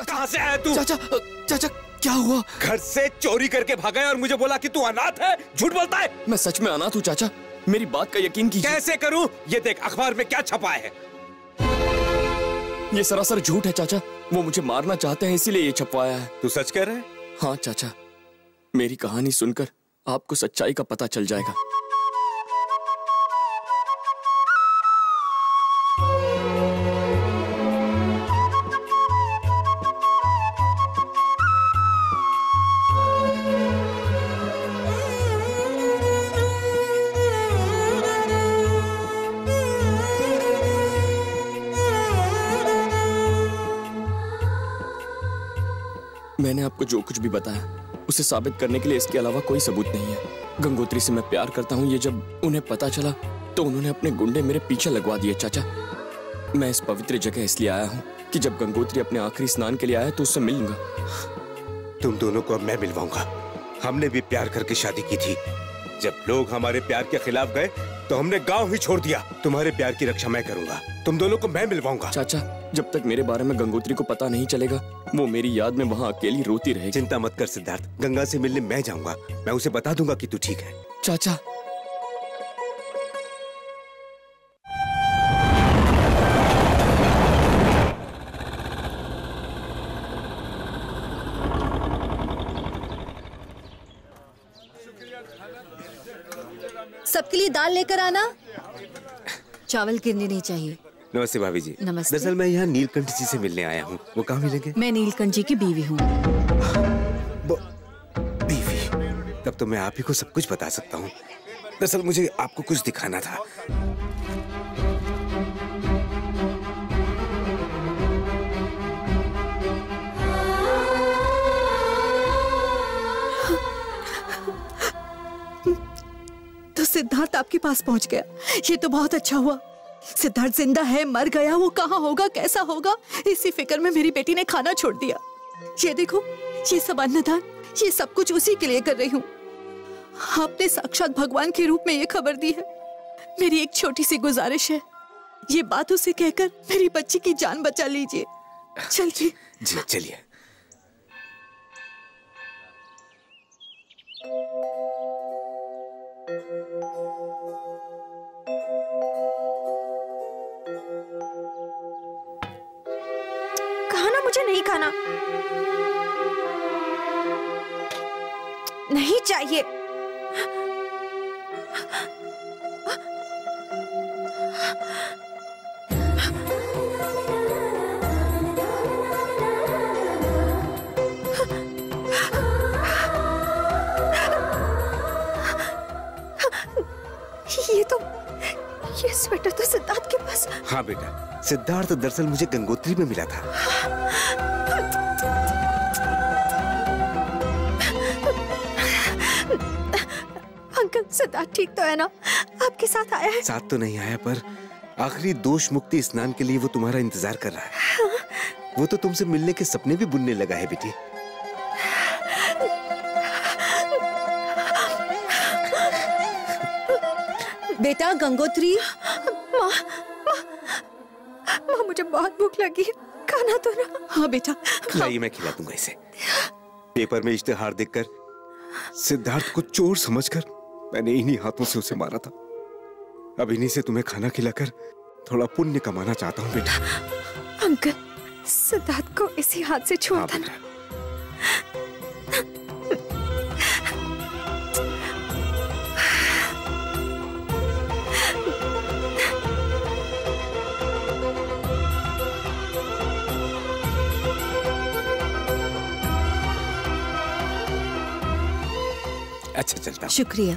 कहाँ से आया तू? चाचा, चाचा क्या हुआ? घर से चोरी करके भागा है और मुझे बोला कि तू अनाथ है। झूठ बोलता है। मैं सच में अनाथ हूँ चाचा, मेरी बात का यकीन कीजिए। कैसे करूं? ये देख अखबार में क्या छपा है। ये सरासर झूठ है चाचा, वो मुझे मारना चाहते हैं इसीलिए ये छपवाया है। तू सच कह रहा है? हाँ चाचा, मेरी कहानी सुनकर आपको सच्चाई का पता चल जाएगा। मैंने आपको जो कुछ भी बताया उसे साबित करने के लिए इसके अलावा कोई सबूत नहीं है। गंगोत्री से मैं प्यार करता हूँ, ये जब उन्हें पता चला तो उन्होंने अपने गुंडे मेरे पीछे लगवा दिए। चाचा, मैं इस पवित्र जगह इसलिए आया हूँ कि जब गंगोत्री अपने आखिरी स्नान के लिए आया तो उससे मिलूंगा। तुम दोनों को अब मैं मिलवाऊंगा। हमने भी प्यार करके शादी की थी। जब लोग हमारे प्यार के खिलाफ गए तो हमने गांव ही छोड़ दिया। तुम्हारे प्यार की रक्षा मैं करूंगा। तुम दोनों को मैं मिलवाऊंगा। चाचा, जब तक मेरे बारे में गंगोत्री को पता नहीं चलेगा वो मेरी याद में वहाँ अकेली रोती रहेगी। चिंता मत कर सिद्धार्थ, गंगा से मिलने मैं जाऊंगा। मैं उसे बता दूंगा कि तू ठीक है। चाचा, सबके लिए दाल लेकर आना। चावल गिरने नहीं चाहिए। नमस्ते भाभी जी। नमस्ते। दरअसल मैं यहाँ नीलकंठ जी से मिलने आया हूँ। वो कहाँ मिलेंगे? मैं नीलकंठ जी की बीवी हूँ। बीवी? तब तो मैं आप ही को सब कुछ बता सकता हूँ। दरअसल मुझे आपको कुछ दिखाना था। तो सिद्धार्थ आपके पास पहुंच गया, ये तो बहुत अच्छा हुआ। सिद्धार्थ जिंदा है, मर गया, वो कहाँ होगा, कैसा होगा, इसी फिक्र में मेरी बेटी ने खाना छोड़ दिया। ये देखो, ये सब अन्नदान, ये सब कुछ उसी के लिए कर रही हूँ। आपने साक्षात भगवान के रूप में ये खबर दी है। मेरी एक छोटी सी गुजारिश है, ये बात उसे कहकर मेरी बच्ची की जान बचा लीजिए। चलिए। जी चलिए। खाना मुझे नहीं खाना, नहीं चाहिए। ये स्वेटर तो सिद्धार्थ के पास। हाँ बेटा, सिद्धार्थ दरअसल मुझे गंगोत्री में मिला था। अंकल, सिद्धार्थ ठीक तो है ना? आपके साथ आया है? साथ तो नहीं आया, पर आखिरी दोष मुक्ति स्नान के लिए वो तुम्हारा इंतजार कर रहा है। वो तो तुमसे मिलने के सपने भी बुनने लगा है बेटी। बेटा गंगोत्री। माँ, मुझे बहुत भूख लगी है, खाना तो ना। हाँ बेटा, लाइए मैं खिला दूंगा इसे। पेपर में इश्तेहार देखकर सिद्धार्थ को चोर समझकर मैंने इन्हीं हाथों से उसे मारा था। अब इन्हीं से तुम्हें खाना खिलाकर थोड़ा पुण्य कमाना चाहता हूँ बेटा। अंकल, सिद्धार्थ को इसी हाथ से छोड़ देना। अच्छा चलता हूं। शुक्रिया।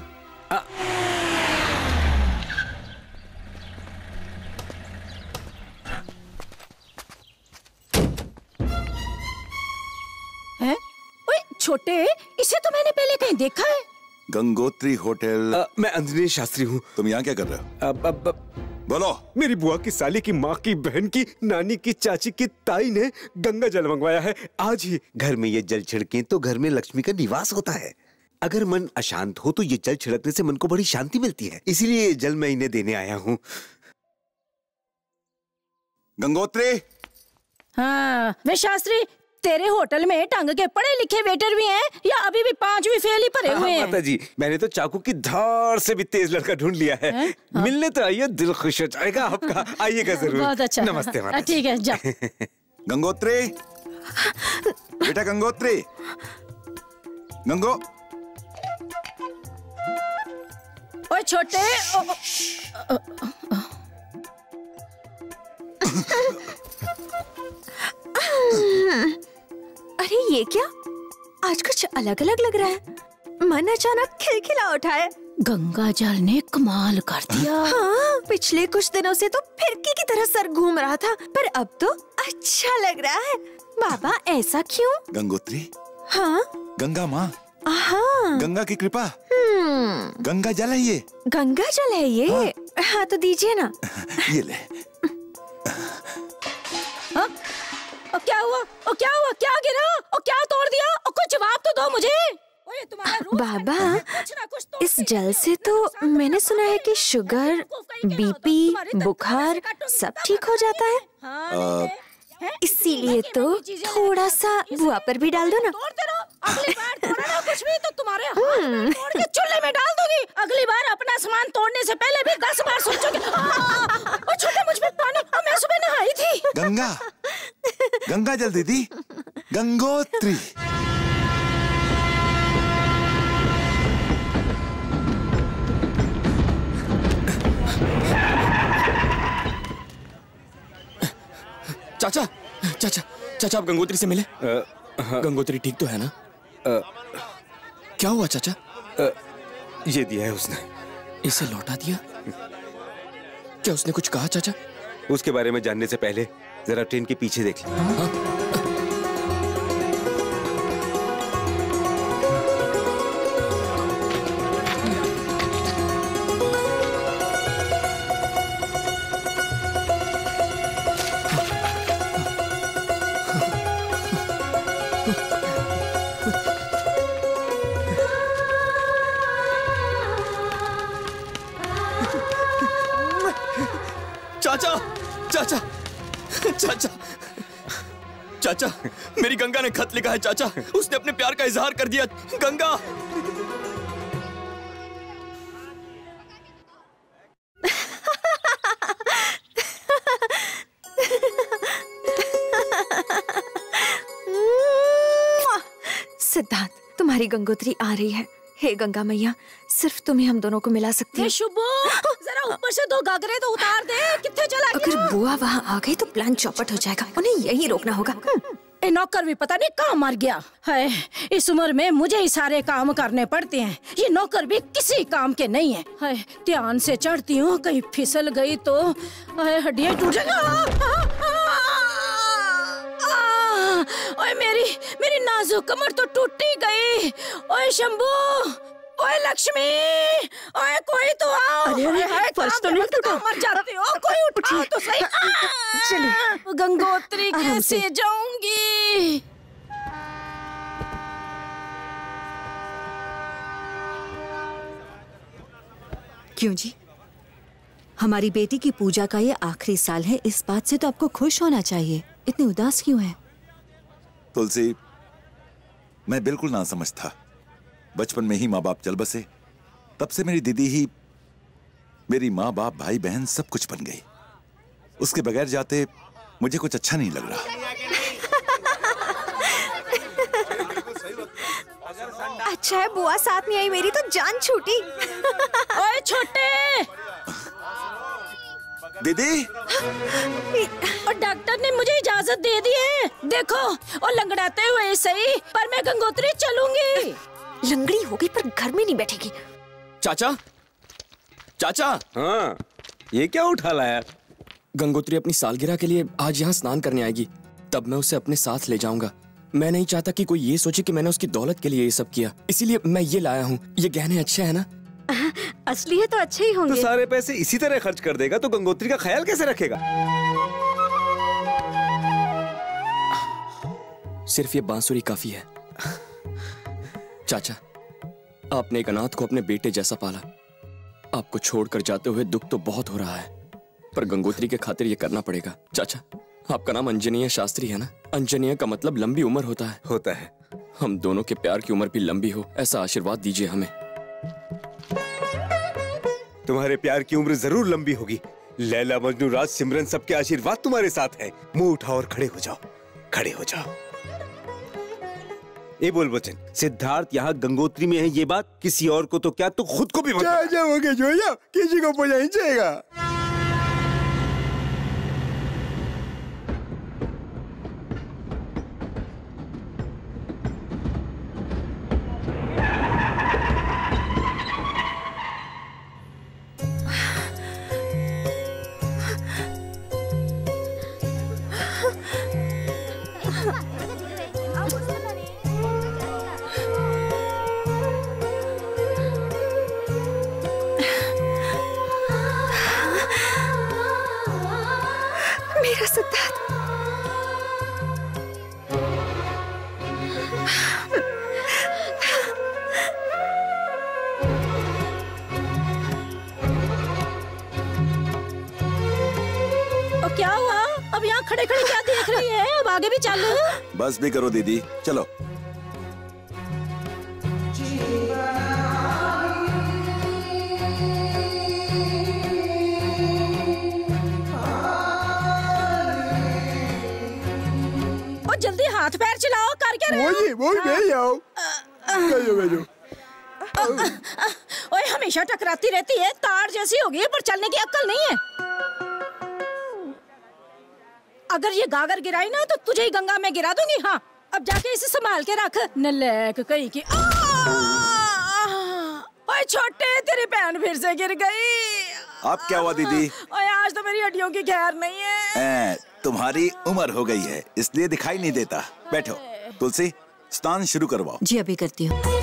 हैं? ओए छोटे, इसे तो मैंने पहले कहीं देखा है। गंगोत्री होटल। मैं अंजनी शास्त्री हूँ। तुम यहाँ क्या कर रहे हो? बोलो। मेरी बुआ की साली की माँ की बहन की नानी की चाची की ताई ने गंगा जल मंगवाया है आज ही। घर में ये जल छिड़के तो घर में लक्ष्मी का निवास होता है। अगर मन अशांत हो तो ये जल छिड़कने से मन को बड़ी शांति मिलती है, इसीलिए ये जल मैं इन्हें देने आया हूँ। गंगोत्री। हाँ, वे शास्त्री, तेरे होटल में ढंग के पढ़े लिखे वेटर भी हैं या अभी भी 5वीं फेल ही भरे हुए हैं? माता जी, मैंने तो चाकू की धार से भी तेज लड़का ढूंढ लिया है। मिलने तो आइए, दिल खुश हो जाएगा आपका। आइएगा जरूर। बहुत अच्छा। नमस्ते माता जी। ठीक है, जा। गंगोत्री, बेटा गंगोत्री, गंगो। ओए छोटे, अरे ये क्या, आज कुछ अलग अलग लग रहा है। मन अचानक खिलखिला उठा है। गंगा जल ने कमाल कर दिया। हाँ, पिछले कुछ दिनों से तो फिरकी की तरह सर घूम रहा था, पर अब तो अच्छा लग रहा है। बाबा ऐसा क्यों? गंगोत्री, हाँ गंगा माँ, हाँ, गंगा की कृपा। गंगा जल है ये। गंगा जल है ये। हाँ तो दीजिए ना। ये ले। हाँ? और क्या हुआ? और क्या हुआ? क्या गिरा? और क्या तोड़ दिया? और कुछ जवाब तो दो मुझे। ओए, तुम्हारा रोज बाबा, कुछ ना कुछ तोड़ इस के जल से तो मैंने सुना है कि शुगर, बीपी, बुखार सब ठीक हो जाता है। हाँ, इसीलिए तो थोड़ा सा बुआ पर भी डाल दो ना। तोड़ते रहो। अगली बार तोड़ा ना कुछ भी तो तुम्हारे हाथ में तोड़ के चूल्हे में डाल दूंगी। अगली बार अपना सामान तोड़ने से पहले भी 10 बार सोचोगे। और छोटे, मुझ पे पानी, मैं सुबह नहाई थी। गंगा, गंगा जल दीदी, गंगोत्री। चाचा, चाचा, चाचा, आप गंगोत्री से मिले? गंगोत्री ठीक तो है ना? क्या हुआ चाचा? ये दिया है उसने। इसे लौटा दिया? क्या उसने कुछ कहा चाचा? उसके बारे में जानने से पहले जरा ट्रेन के पीछे देख ली। चाचा, चाचा, चाचा, चाचा, मेरी गंगा ने खत लिखा है चाचा। उसने अपने प्यार का इजहार कर दिया। गंगा, सिद्धार्थ, तुम्हारी गंगोत्री आ रही है। हे गंगा मैया, सिर्फ तुम्हें हम दोनों को मिला सकती है। शुभो, जरा ऊपर से 2 गागरे तो उतार दे। कितने चला गया? अगर बुआ वहाँ आ गई तो प्लान चौपट हो जाएगा। उन्हें यही रोकना होगा। ए नौकर भी पता नहीं कहाँ मर गया है। इस उम्र में मुझे ही सारे काम करने पड़ते हैं। ये नौकर भी किसी काम के नहीं है। ध्यान से चढ़ती हूँ, कहीं फिसल गई तो हड्डियाँ टूट जाएंगी। ओए मेरी नाजुक कमर तो टूट ही गई। ओए शंभू, ओए लक्ष्मी, ओए कोई तो आओ। अरे, फर्श तो नहीं टूटा। मर जाती हो, कोई उठाओ तो सही। चलिए, गंगोत्री कैसे जाऊंगी? क्यों जी? हमारी बेटी की पूजा का ये आखिरी साल है, इस बात से तो आपको खुश होना चाहिए। इतनी उदास क्यों है? तुलसी, मैं बिल्कुल ना समझ था। बचपन में ही माँ बाप चल बसे, तब से मेरी दीदी ही मेरी माँ बाप भाई बहन सब कुछ बन गई। उसके बगैर जाते मुझे कुछ अच्छा नहीं लग रहा। अच्छा है बुआ साथ नहीं आई, मेरी तो जान छूटी। ओए छोटे, दीदी, और डॉक्टर ने मुझे इजाजत दे दी है। देखो, और लंगड़ाते हुए सही, पर मैं गंगोत्री चलूंगी। लंगड़ी होगी पर घर में नहीं बैठेगी। चाचा, चाचा। हाँ, ये क्या उठा लाया? गंगोत्री अपनी सालगिरह के लिए आज यहाँ स्नान करने आएगी, तब मैं उसे अपने साथ ले जाऊंगा। मैं नहीं चाहता कि कोई ये सोचे कि मैंने उसकी दौलत के लिए ये सब किया, इसीलिए मैं ये लाया हूँ। ये गहने अच्छे हैं ना? असली है तो अच्छे ही होंगे। तो सारे पैसे इसी तरह खर्च कर देगा तो गंगोत्री का ख्याल कैसे रखेगा? सिर्फ ये बांसुरी काफी है। चाचा, आपने एक अनाथ को अपने बेटे जैसा पाला। आपको छोड़कर जाते हुए दुख तो बहुत हो रहा है, पर गंगोत्री के खातिर ये करना पड़ेगा। चाचा, आपका नाम अंजनीय शास्त्री है ना? अंजनीय का मतलब लंबी उम्र होता है। होता है। हम दोनों के प्यार की उम्र भी लंबी हो, ऐसा आशीर्वाद दीजिए हमें। तुम्हारे प्यार की उम्र जरूर लंबी होगी। लैला, मजनू, राज, सिमरन सबके आशीर्वाद तुम्हारे साथ है। मुंह उठाओ और खड़े हो जाओ, खड़े हो जाओ। ए बोल बचन, सिद्धार्थ यहाँ गंगोत्री में है ये बात किसी और को तो क्या, तो खुद को भी बता। जाओगे जो जाओ, किसी को पता नहीं चलेगा। मेरा सिद्धार्थ। और क्या हुआ? अब यहाँ खड़े खड़े क्या देख रही है? अब आगे भी चल। बस भी करो दीदी, चलो। जल्दी हाथ पैर चलाओ, कर क्या रहे हो? वो भेज जाओ। भेजो। ओए हमेशा टकराती रहती है, तार जैसी हो गई है, पर चलने की अक्ल नहीं है। अगर ये गागर गिराई ना तो तुझे ही गंगा में गिरा दूंगी। हाँ, अब जाके इसे संभाल के रख। नलायक कहीं की। ओए छोटे, तेरी बहन फिर से गिर गई। अब क्या हुआ दीदी? ओए आज तो मेरी हड्डियों की खैर नहीं है। तुम्हारी उम्र हो गई है इसलिए दिखाई नहीं देता। बैठो। तुलसी, स्नान शुरू करवाओ। जी अभी करती हूँ।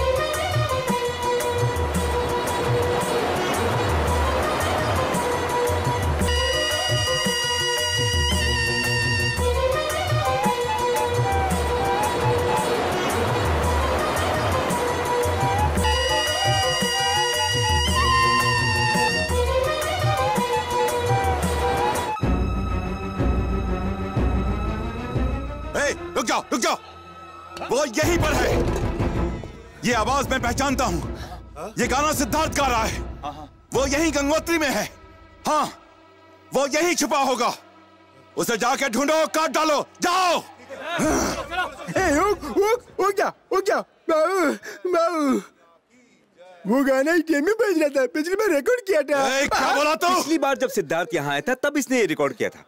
रुक जाओ। वो यहीं पर है। ये आवाज मैं पहचानता हूँ। ये गाना सिद्धार्थ गा रहा है। वो यहीं गंगोत्री में है। हाँ, वो यहीं छुपा होगा। उसे जाके ढूंढो, काट डालो, जाओ। रुक जा। बाबू, वो गाना ही टीम में बज रहा था। पिछली बार रिकॉर्ड किया था। क्या बोला तो? पिछली बार जब सिद्धार्थ यहाँ आया था तब इसने ये रिकॉर्ड किया था।